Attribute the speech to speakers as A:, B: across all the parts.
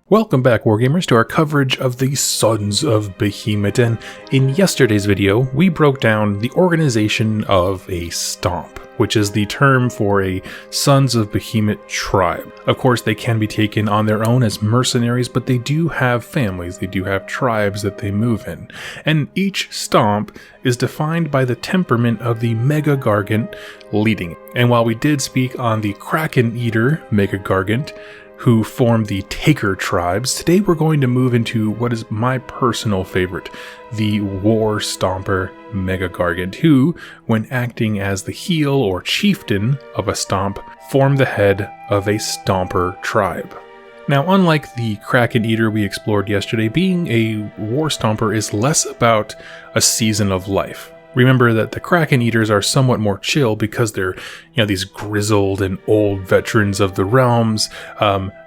A: Welcome back, Wargamers, to our coverage of the Sons of Behemoth, and in yesterday's video, we broke down the organization of a Stomp, which is the term for a Sons of Behemoth tribe. Of course, they can be taken on their own as mercenaries, but they do have families, they do have tribes that they move in, and each Stomp is defined by the temperament of the Mega-Gargant leading it. And while we did speak on the Kraken Eater Mega-Gargant, who form the Taker Tribes, today we're going to move into what is my personal favorite, the War Stomper Mega-Gargant, who, when acting as the heel or chieftain of a Stomp, form the head of a Stomper Tribe. Now, unlike the Kraken Eater we explored yesterday, being a War Stomper is less about a season of life. Remember that the Kraken Eaters are somewhat more chill because they're, these grizzled and old veterans of the realms,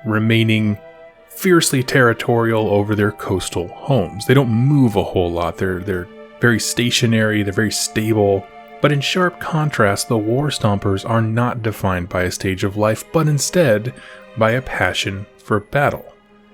A: remaining fiercely territorial over their coastal homes. They don't move a whole lot. They're very stationary, they're very stable. But in sharp contrast, the War Stompers are not defined by a stage of life, but instead by a passion for battle.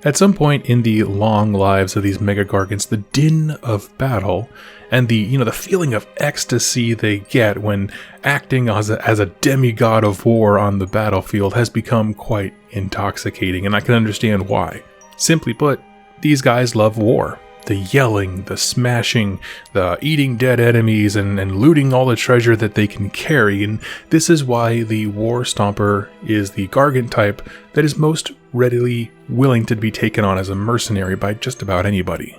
A: At some point in the long lives of these Mega-Gargants, the din of battle and the feeling of ecstasy they get when acting as a demigod of war on the battlefield has become quite intoxicating, and I can understand why. Simply put, these guys love war. The yelling, the smashing, the eating dead enemies, and looting all the treasure that they can carry, and this is why the War Stomper is the Gargant type that is most readily willing to be taken on as a mercenary by just about anybody.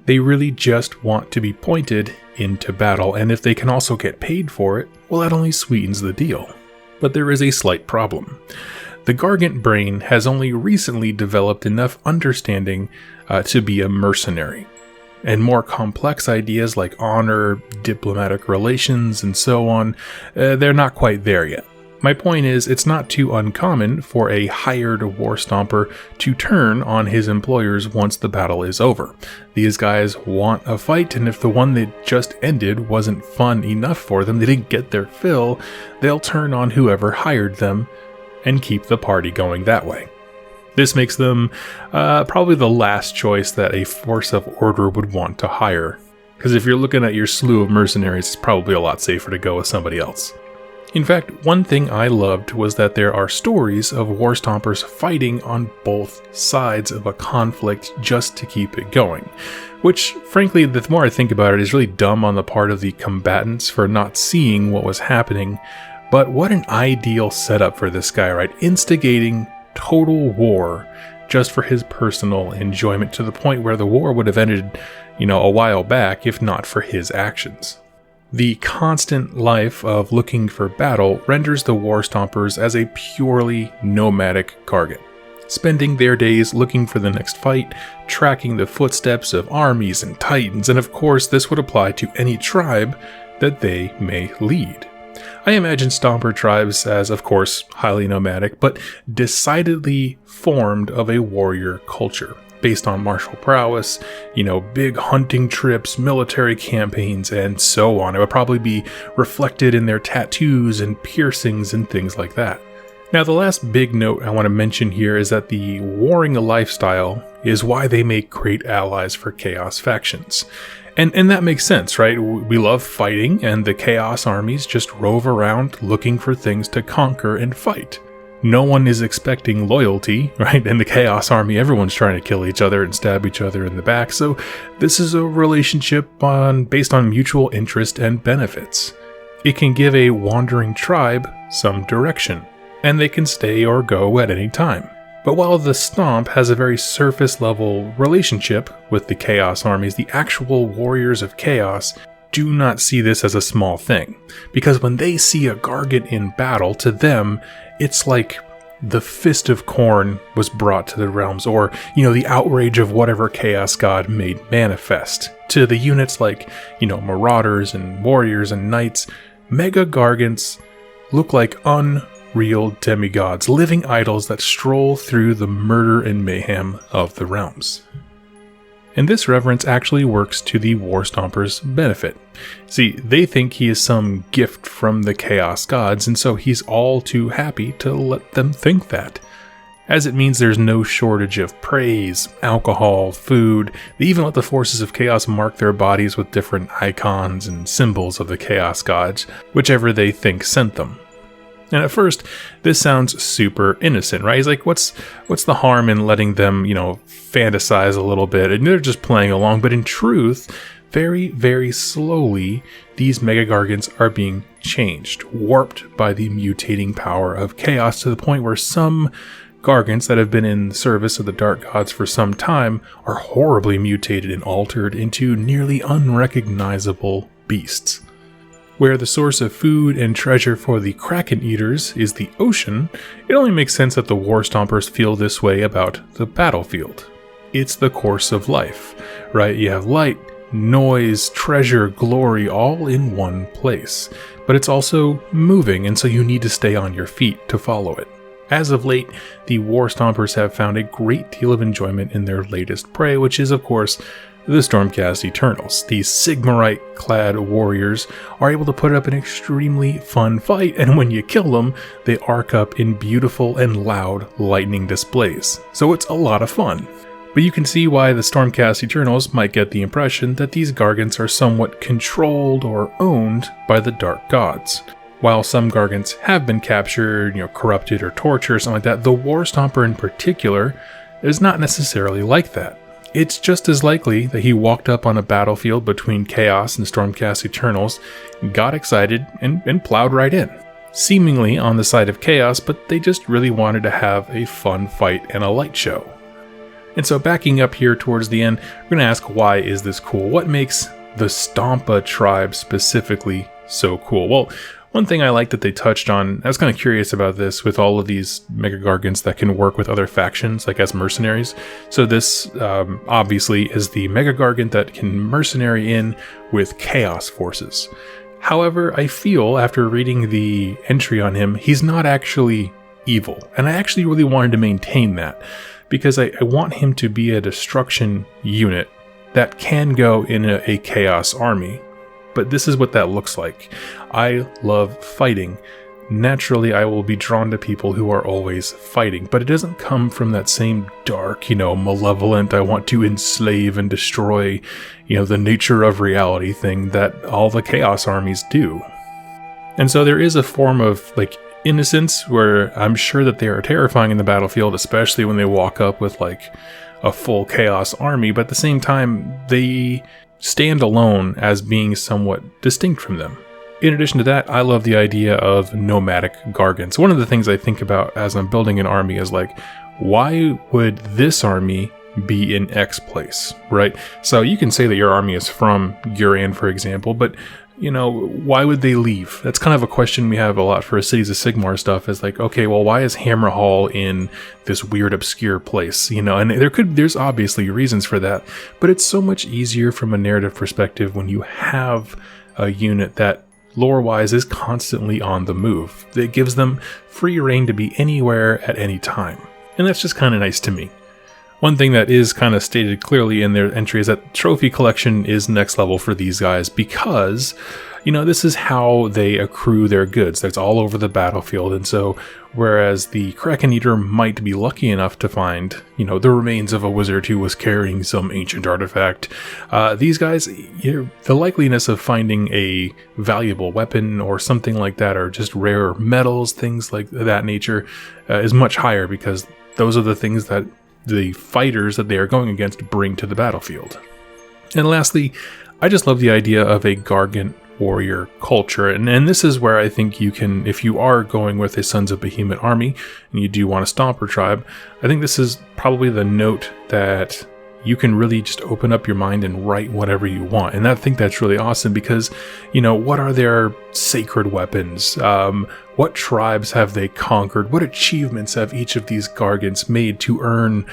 A: They really just want to be pointed into battle, and if they can also get paid for it, well, that only sweetens the deal. But there is a slight problem. The Gargant brain has only recently developed enough understanding to be a mercenary. And more complex ideas like honor, diplomatic relations, and so on, they're not quite there yet. My point is, it's not too uncommon for a hired War Stomper to turn on his employers once the battle is over. These guys want a fight, and if the one that just ended wasn't fun enough for them, they didn't get their fill, they'll turn on whoever hired them and keep the party going that way. This makes them probably the last choice that a force of order would want to hire, because if you're looking at your slew of mercenaries, it's probably a lot safer to go with somebody else. In fact, one thing I loved was that there are stories of War Stompers fighting on both sides of a conflict just to keep it going, which, frankly, the more I think about it, is really dumb on the part of the combatants for not seeing what was happening, but what an ideal setup for this guy, right? Instigating total war just for his personal enjoyment, to the point where the war would have ended, a while back if not for his actions. The constant life of looking for battle renders the War Stompers as a purely nomadic Gargant, spending their days looking for the next fight, tracking the footsteps of armies and titans, and of course this would apply to any tribe that they may lead. I imagine Stomper Tribes as, of course, highly nomadic, but decidedly formed of a warrior culture, based on martial prowess, big hunting trips, military campaigns, and so on. It would probably be reflected in their tattoos and piercings and things like that. Now, the last big note I want to mention here is that the warring lifestyle is why they make great allies for Chaos factions. And that makes sense, right? We love fighting, and the Chaos armies just rove around looking for things to conquer and fight. No one is expecting loyalty, right? In the Chaos army, everyone's trying to kill each other and stab each other in the back, so this is a relationship based on mutual interest and benefits. It can give a wandering tribe some direction, and they can stay or go at any time. But while the Stomp has a very surface-level relationship with the Chaos armies, the actual warriors of Chaos do not see this as a small thing, because when they see a Gargant in battle, to them, it's like the fist of corn was brought to the realms, or, the outrage of whatever Chaos God made manifest. To the units like, Marauders and Warriors and Knights, Mega-Gargants look like unreal demigods, living idols that stroll through the murder and mayhem of the realms. And this reverence actually works to the War Stompers' benefit. See, they think he is some gift from the Chaos Gods, and so he's all too happy to let them think that. as it means there's no shortage of praise, alcohol, food. They even let the forces of chaos mark their bodies with different icons and symbols of the chaos gods, whichever they think sent them. And at first, this sounds super innocent, right? He's like, what's the harm in letting them, fantasize a little bit? And they're just playing along. But in truth, very, very slowly, these Mega-Gargants are being changed, warped by the mutating power of chaos, to the point where some Gargants that have been in the service of the Dark Gods for some time are horribly mutated and altered into nearly unrecognizable beasts. Where the source of food and treasure for the Kraken Eaters is the ocean, it only makes sense that the War Stompers feel this way about the battlefield. It's the course of life, right? You have light, noise, treasure, glory, all in one place. But it's also moving, and so you need to stay on your feet to follow it. As of late, the War Stompers have found a great deal of enjoyment in their latest prey, which is, of course, the Stormcast Eternals. These Sigmarite-clad warriors are able to put up an extremely fun fight, and when you kill them, they arc up in beautiful and loud lightning displays. So it's a lot of fun. But you can see why the Stormcast Eternals might get the impression that these Gargants are somewhat controlled or owned by the Dark Gods. While some Gargants have been captured, corrupted or tortured or something like that, the War Stomper in particular is not necessarily like that. It's just as likely that he walked up on a battlefield between Chaos and Stormcast Eternals, got excited, and plowed right in. Seemingly on the side of Chaos, but they just really wanted to have a fun fight and a light show. And so backing up here towards the end, we're going to ask, why is this cool? What makes the Stomper Tribes specifically so cool? Well, one thing I like that they touched on, I was kind of curious about this with all of these Mega-Gargants that can work with other factions, like as mercenaries. So this obviously is the Mega-Gargant that can mercenary in with Chaos forces. However, I feel after reading the entry on him, he's not actually evil. And I actually really wanted to maintain that, because I want him to be a destruction unit that can go in a Chaos army. But this is what that looks like. I love fighting. Naturally, I will be drawn to people who are always fighting, but it doesn't come from that same dark, malevolent, I want to enslave and destroy, the nature of reality thing that all the Chaos armies do. And so there is a form of, innocence where I'm sure that they are terrifying in the battlefield, especially when they walk up with, a full Chaos army, but at the same time, they stand alone as being somewhat distinct from them. In addition to that, I love the idea of nomadic Gargants. One of the things I think about as I'm building an army is why would this army be in X place, right? So you can say that your army is from Guran, for example, but why would they leave? That's kind of a question we have a lot for Cities of Sigmar stuff, is okay, well, why is Hammerhall in this weird obscure place? And there's obviously reasons for that, but it's so much easier from a narrative perspective when you have a unit that lore-wise is constantly on the move. It gives them free reign to be anywhere at any time. And that's just kind of nice to me. One thing that is kind of stated clearly in their entry is that trophy collection is next level for these guys, because, this is how they accrue their goods. That's all over the battlefield. And so, whereas the Kraken Eater might be lucky enough to find, the remains of a wizard who was carrying some ancient artifact, these guys, the likeliness of finding a valuable weapon or something like that, or just rare metals, things like that nature, is much higher, because those are the things that the fighters that they are going against bring to the battlefield. And lastly, I just love the idea of a Gargant warrior culture, and this is where I think you can, if you are going with a Sons of Behemoth army and you do want a Stomper tribe, I think this is probably the note that you can really just open up your mind and write whatever you want. And I think that's really awesome, because, what are their sacred weapons? What tribes have they conquered? What achievements have each of these Gargants made to earn,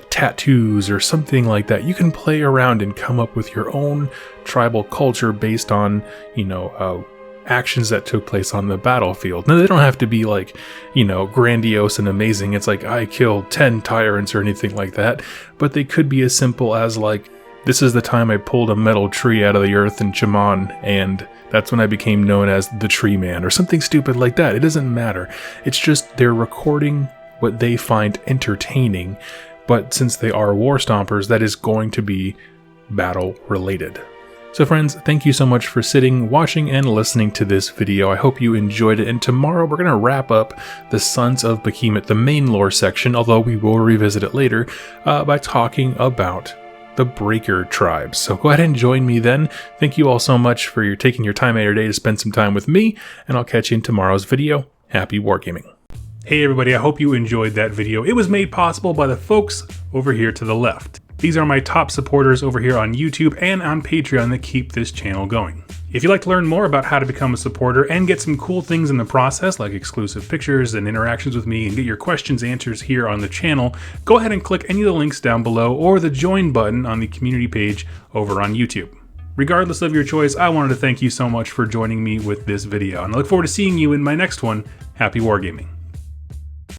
A: tattoos or something like that? You can play around and come up with your own tribal culture based on, actions that took place on the battlefield. Now, they don't have to be grandiose and amazing. It's I killed 10 tyrants or anything like that, but they could be as simple as this is the time I pulled a metal tree out of the earth in Chaman, and that's when I became known as the Tree Man, or something stupid like that. It doesn't matter. It's just they're recording what they find entertaining. But since they are War Stompers, that is going to be battle related. So friends, thank you so much for sitting, watching, and listening to this video. I hope you enjoyed it, and tomorrow we're going to wrap up the Sons of Behemoth, the main lore section, although we will revisit it later, by talking about the Breaker Tribes. So go ahead and join me then. Thank you all so much for taking your time out of your day to spend some time with me, and I'll catch you in tomorrow's video. Happy wargaming. Hey everybody, I hope you enjoyed that video. It was made possible by the folks over here to the left. These are my top supporters over here on YouTube and on Patreon that keep this channel going. If you'd like to learn more about how to become a supporter and get some cool things in the process, like exclusive pictures and interactions with me, and get your questions answered here on the channel, go ahead and click any of the links down below or the join button on the community page over on YouTube. Regardless of your choice, I wanted to thank you so much for joining me with this video, and I look forward to seeing you in my next one. Happy wargaming.